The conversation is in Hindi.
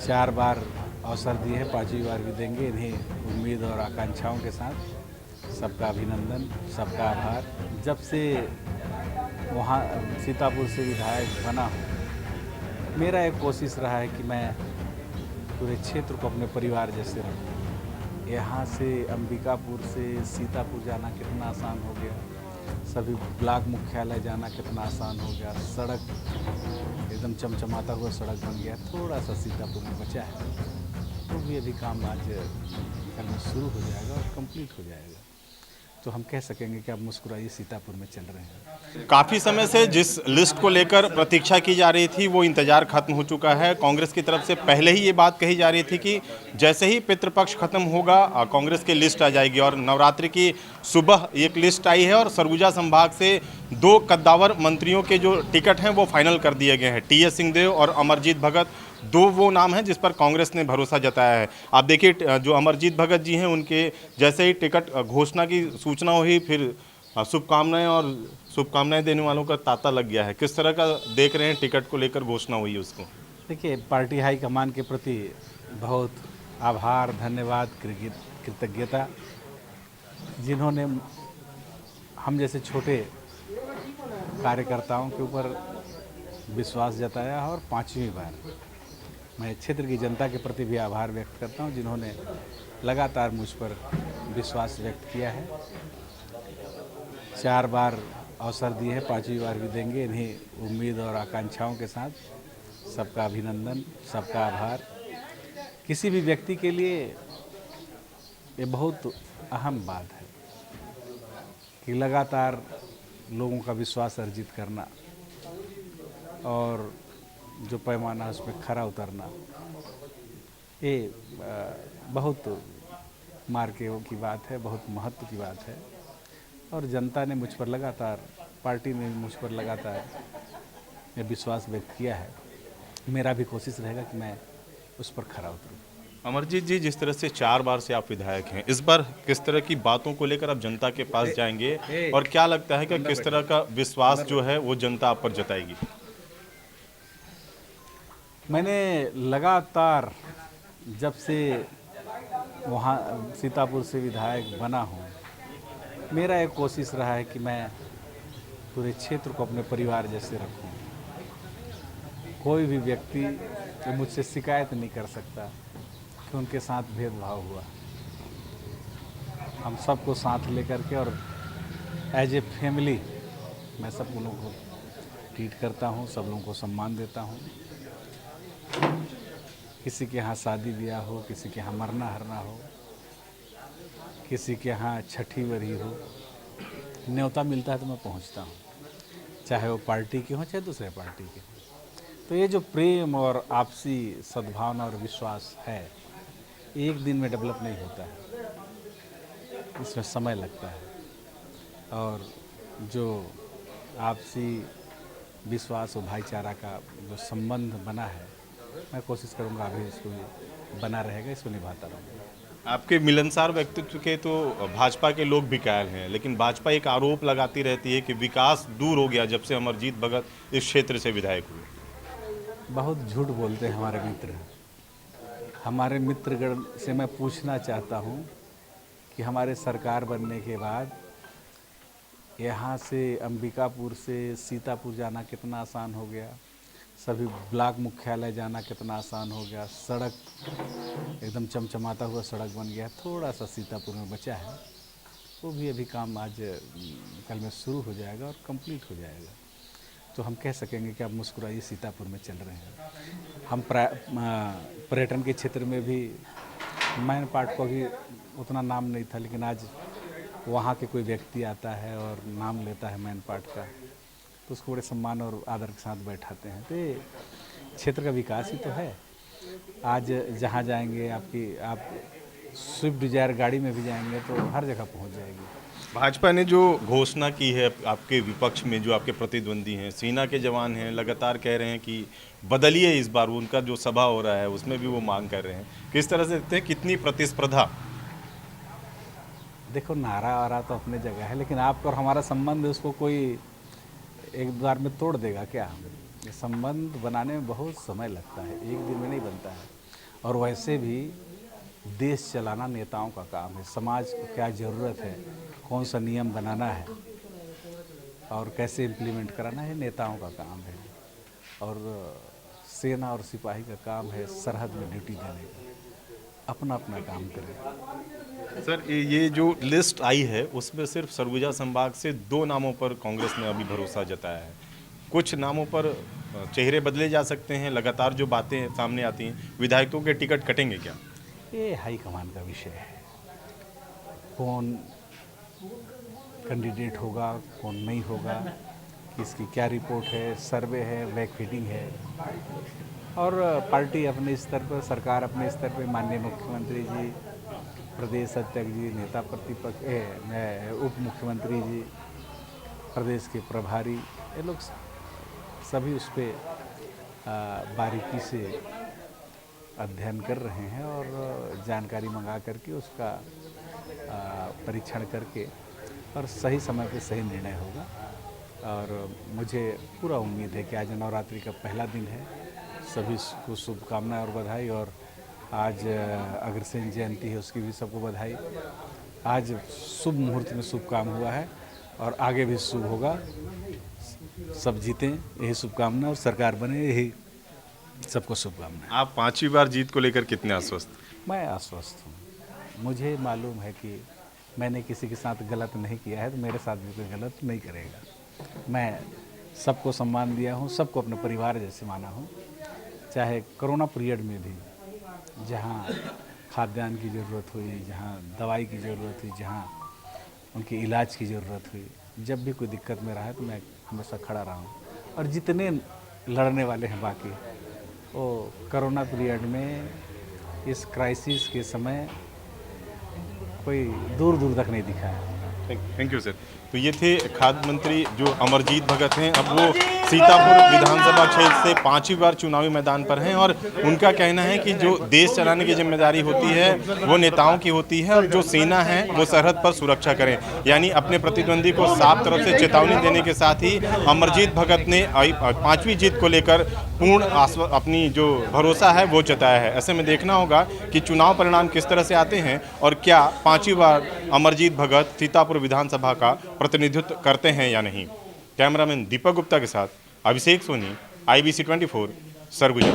चार बार अवसर दिए हैं, पांचवी बार भी देंगे। इन्हीं उम्मीद और आकांक्षाओं के साथ सबका अभिनंदन, सबका आभार। जब से वहाँ सीतापुर से विधायक बना हूँ, मेरा एक कोशिश रहा है कि मैं पूरे क्षेत्र को अपने परिवार जैसे रखूँ। यहाँ से अंबिकापुर से सीतापुर जाना कितना आसान हो गया, सभी ब्लॉक मुख्यालय जाना कितना आसान हो गया, सड़क एकदम चमचमाता हुआ सड़क बन गया। थोड़ा सा सीतापुर में बचा है, तो भी अभी काम आज कल में शुरू हो जाएगा और कंप्लीट हो जाएगा, तो हम कह सकेंगे कि अब मुस्कुराइए सीतापुर में चल रहे हैं। काफ़ी समय से जिस लिस्ट को लेकर प्रतीक्षा की जा रही थी वो इंतजार खत्म हो चुका है। कांग्रेस की तरफ से पहले ही ये बात कही जा रही थी कि जैसे ही पितृपक्ष खत्म होगा कांग्रेस की लिस्ट आ जाएगी, और नवरात्रि की सुबह एक लिस्ट आई है और सरगुजा संभाग से 2 कद्दावर मंत्रियों के जो टिकट हैं वो फाइनल कर दिए गए हैं। टी.एस. सिंहदेव और अमरजीत भगत 2 वो नाम हैं जिस पर कांग्रेस ने भरोसा जताया है। आप देखिए, जो अमरजीत भगत जी हैं उनके जैसे ही टिकट घोषणा की सूचना हुई, फिर शुभकामनाएं देने वालों का तांता लग गया है। किस तरह का देख रहे हैं टिकट को लेकर घोषणा हुई उसको? देखिए, पार्टी हाईकमान के प्रति बहुत आभार, धन्यवाद, कृतज्ञता, जिन्होंने हम जैसे छोटे कार्यकर्ताओं के ऊपर विश्वास जताया। और 5वीं बार मैं क्षेत्र की जनता के प्रति भी आभार व्यक्त करता हूं, जिन्होंने लगातार मुझ पर विश्वास व्यक्त किया है। 4 बार अवसर दिए हैं, 5वीं बार भी देंगे। इन्हीं उम्मीद और आकांक्षाओं के साथ सबका अभिनंदन, सबका आभार। किसी भी व्यक्ति के लिए ये बहुत अहम बात है कि लगातार लोगों का विश्वास अर्जित करना और जो पैमाना है उसमें खरा उतरना, ये बहुत मार्के की बात है, बहुत महत्व की बात है। और जनता ने मुझ पर लगातार, पार्टी ने मुझ पर लगातार ये विश्वास व्यक्त किया है। मेरा भी कोशिश रहेगा कि मैं उस पर खरा उतरूँ। अमरजीत जी, जिस तरह से 4 बार से आप विधायक हैं, इस बार किस तरह की बातों को लेकर आप जनता के पास जाएंगे और क्या लगता है कि किस तरह का विश्वास जो है वो जनता आप पर जताएगी? मैंने लगातार जब से वहाँ सीतापुर से विधायक बना हूँ, मेरा एक कोशिश रहा है कि मैं पूरे क्षेत्र को अपने परिवार जैसे रखूँ। कोई भी व्यक्ति मुझसे शिकायत नहीं कर सकता कि उनके साथ भेदभाव हुआ। हम सबको साथ लेकर के और एज ए फैमिली मैं सब लोगों को ट्रीट करता हूँ, सब लोगों को सम्मान देता हूँ। किसी के यहाँ शादी ब्याह हो, किसी के यहाँ मरना हरना हो, किसी के यहाँ छठी वरी हो, न्योता मिलता है तो मैं पहुँचता हूँ, चाहे वो पार्टी के हों चाहे दूसरे पार्टी के हों। तो ये जो प्रेम और आपसी सद्भावना और विश्वास है, एक दिन में डेवलप नहीं होता है, इसमें समय लगता है। और जो आपसी विश्वास और भाईचारा का जो संबंध बना है, मैं कोशिश करूँगा अभी इसको बना रहेगा, इसको निभाता रहूँगा। आपके मिलनसार व्यक्तित्व के तो भाजपा के लोग भी कायल हैं, लेकिन भाजपा एक आरोप लगाती रहती है कि विकास दूर हो गया जब से अमरजीत भगत इस क्षेत्र से विधायक हुए। बहुत झूठ बोलते हैं हमारे मित्र। हमारे मित्रगण से मैं पूछना चाहता हूँ कि हमारे सरकार बनने के बाद यहाँ से अंबिकापुर से सीतापुर जाना कितना आसान हो गया, सभी ब्लॉक मुख्यालय जाना कितना आसान हो गया, सड़क एकदम चमचमाता हुआ सड़क बन गया। थोड़ा सा सीतापुर में बचा है, वो भी अभी काम आज कल में शुरू हो जाएगा और कंप्लीट हो जाएगा, तो हम कह सकेंगे कि अब मुस्कुराइए सीतापुर में चल रहे हैं। हम पर्यटन के क्षेत्र में भी मैन पार्ट को भी उतना नाम नहीं था, लेकिन आज वहाँ के कोई व्यक्ति आता है और नाम लेता है मैन पार्ट का, तो उसको बड़े सम्मान और आदर के साथ बैठाते हैं। तो ये क्षेत्र का विकास ही तो है। आज जहाँ जाएंगे, आप स्विफ्ट डिजायर गाड़ी में भी जाएंगे तो हर जगह पहुँच जाएगी। भाजपा ने जो घोषणा की है, आपके विपक्ष में जो आपके प्रतिद्वंदी हैं, सेना के जवान हैं, लगातार कह रहे हैं कि बदलिए इस बार। उनका जो सभा हो रहा है उसमें भी वो मांग कर रहे हैं। किस तरह से देखते हैं, कितनी प्रतिस्पर्धा? देखो, नारा आ रहा तो अपने जगह है, लेकिन आपका और हमारा संबंध उसको कोई एक बार में तोड़ देगा क्या? ये संबंध बनाने में बहुत समय लगता है, एक दिन में नहीं बनता है। और वैसे भी देश चलाना नेताओं का काम है। समाज को क्या ज़रूरत है, कौन सा नियम बनाना है और कैसे इम्प्लीमेंट कराना है, नेताओं का काम है। और सेना और सिपाही का काम है सरहद में ड्यूटी देने का। अपना अपना काम करें। सर ये जो लिस्ट आई है उसमें सिर्फ सरगुजा संभाग से 2 नामों पर कांग्रेस ने अभी भरोसा जताया है। कुछ नामों पर चेहरे बदले जा सकते हैं। लगातार जो बातें सामने आती हैं, विधायकों के टिकट कटेंगे क्या? ये हाईकमान का विषय है, कौन कैंडिडेट होगा, कौन नहीं होगा, किसकी क्या रिपोर्ट है, सर्वे है, बैक फीडिंग है। और पार्टी अपने स्तर पर, सरकार अपने स्तर पर, माननीय मुख्यमंत्री जी, प्रदेश अध्यक्ष जी, नेता प्रतिपक्ष, उप मुख्यमंत्री जी, प्रदेश के प्रभारी, ये लोग सभी उस पर बारीकी से अध्ययन कर रहे हैं और जानकारी मंगा करके उसका परीक्षण करके और सही समय पे सही निर्णय होगा। और मुझे पूरा उम्मीद है कि आज नवरात्रि का पहला दिन है। सभी को शुभकामनाएं और बधाई। और आज अग्रसेन जयंती है, उसकी भी सबको बधाई। आज शुभ मुहूर्त में शुभ काम हुआ है और आगे भी शुभ होगा। सब जीतें, यही शुभकामना, और सरकार बने, यही सबको शुभकामनाएं। आप 5वीं बार जीत को लेकर कितने आश्वस्त? मैं आश्वस्त हूँ। मुझे मालूम है कि मैंने किसी के साथ गलत नहीं किया है, तो मेरे साथ भी कोई गलत नहीं करेगा। मैं सबको सम्मान दिया हूँ, सबको अपने परिवार जैसे माना हूँ। चाहे कोरोना पीरियड में भी जहाँ खाद्यान्न की ज़रूरत हुई, जहाँ दवाई की ज़रूरत हुई, जहाँ उनके इलाज की ज़रूरत हुई, जब भी कोई दिक्कत में रहा है तो मैं हमेशा खड़ा रहा हूँ। और जितने लड़ने वाले हैं बाकी, वो कोरोना पीरियड में इस क्राइसिस के समय कोई दूर दूर तक नहीं दिखा है। Thank you sir. तो ये थे खाद्य मंत्री जो अमरजीत भगत हैं। अब वो सीतापुर विधानसभा क्षेत्र से 5वीं बार चुनावी मैदान पर हैं और उनका कहना है कि जो देश चलाने की जिम्मेदारी होती है वो नेताओं की होती है और जो सेना है वो सरहद पर सुरक्षा करें। यानी अपने प्रतिद्वंदी को साफ तरफ से चेतावनी देने के साथ ही अमरजीत भगत ने 5वीं जीत को लेकर पूर्ण अपनी जो भरोसा है वो जताया है। ऐसे में देखना होगा कि चुनाव परिणाम किस तरह से आते हैं और क्या 5वीं बार अमरजीत भगत सीतापुर विधानसभा का प्रतिनिधित्व करते हैं या नहीं। कैमरामैन दीपक गुप्ता के साथ अभिषेक सोनी, IBC 24, सरगुजा।